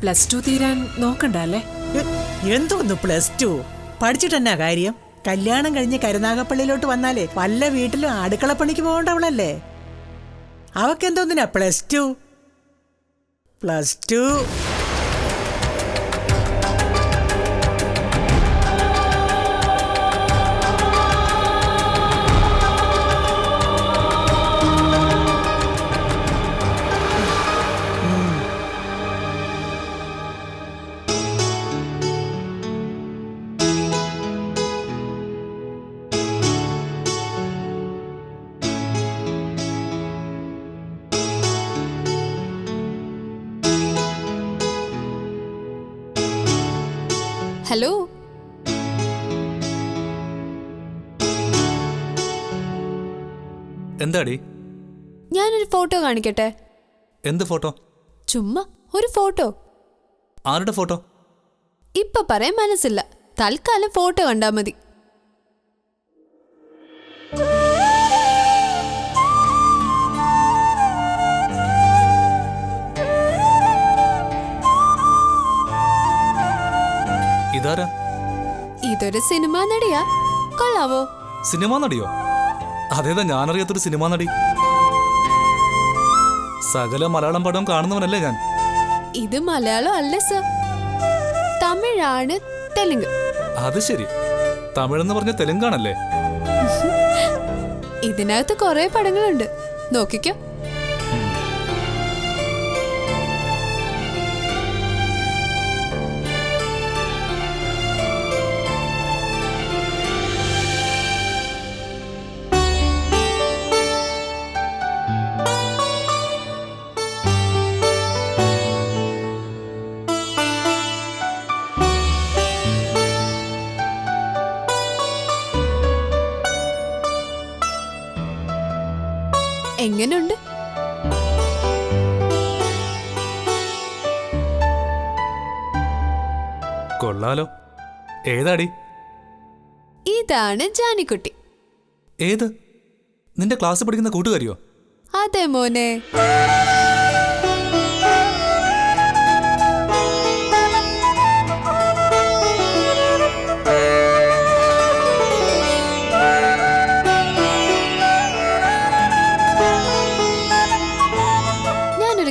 +2 തീരാൻ നോക്കണ്ടല്ലേ? എന്തോന്നു +2? പഠിച്ചിട്ടെന്നാ കാര്യം? കല്യാണം കഴിഞ്ഞ് കരുനാഗപ്പള്ളിയിലോട്ട് വന്നാലേ വല്ല വീട്ടിലും അടുക്കളപ്പണിക്ക് പോകേണ്ടവളല്ലേ. അവക്കെന്തോന്നിനാ +2? +2 ഹലോ, എന്താടി? ഞാനൊരു ഫോട്ടോ കാണിക്കട്ടെ? എന്ത് ഫോട്ടോ? ചുമ്മാ ഒരു ഫോട്ടോ. ആരുടെ ഫോട്ടോ? ഇപ്പൊ പറയാൻ മനസ്സില്ല, തൽക്കാലം ഫോട്ടോ കണ്ടാ മതി. ഇതാരാ? ഇതൊരു സിനിമാ നടിയാ. കൊള്ളാവോ? സിനിമാ നടിയോ? അതേതാ ഞാനറിയാത്തൊരു സിനിമാ നടി. സകല മലയാളം പടം കാണുന്നവനല്ലേ ഞാൻ. ഇത് മലയാളം അല്ല സർ, തമിഴാണ്, തെലുങ്ക്. അത് ശരി, തമിഴെന്ന് പറഞ്ഞ തെലുങ്കാണല്ലേ? ഇതിനകത്ത് കുറെ പടങ്ങളുണ്ട്, നോക്കിക്കോ. എങ്ങനുണ്ട്? കൊള്ളാലോ. ഏതാടി? ഇതാണ് ജാനിക്കുട്ടി. ഏത്? നിന്റെ ക്ലാസ് പഠിക്കുന്ന കൂട്ടുകാരിയോ? അതെ മോനെ.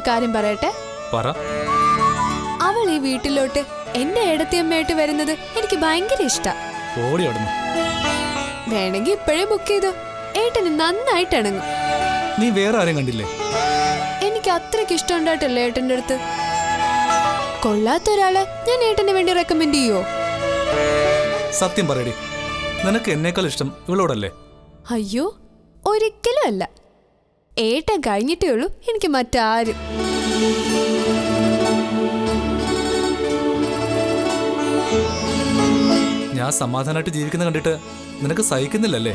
കാര്യം പറയട്ടെ? പറ. അവൾ ഈ വീട്ടിലോട്ട് എന്റെ ഏടത്തിയമ്മയായിട്ട് വരുന്നത് എനിക്ക് ഭയങ്കര ഇഷ്ടാ. വേണമെങ്കിൽ ഇപ്പോഴേ ബുക്ക് ചെയ്തോ, ഏട്ടന് നന്നായിട്ട് ഇണങ്ങും. നീ വേറെ ആരെയും കണ്ടില്ലേ? എനിക്ക് അത്രയ്ക്ക് ഇഷ്ടമുണ്ടായിട്ടല്ലേ ഏട്ടന്റെ അടുത്ത്. കൊള്ളാത്ത ഒരാളെ ഞാൻ ഏട്ടന് വേണ്ടി റെക്കമെൻഡ് ചെയ്യോ? സത്യം പറയടി, നിനക്ക് എന്നേക്കാൾ ഇഷ്ടം ഇവളോടല്ലേ? അയ്യോ, ഒരിക്കലും അല്ല. ഏട്ടൻ കഴിഞ്ഞിട്ടേ ഉള്ളൂ എനിക്ക് മറ്റാരും. ഞാൻ സമാധാനമായിട്ട് ജീവിക്കുന്ന കണ്ടിട്ട് നിനക്ക് സഹിക്കുന്നില്ലല്ലേ?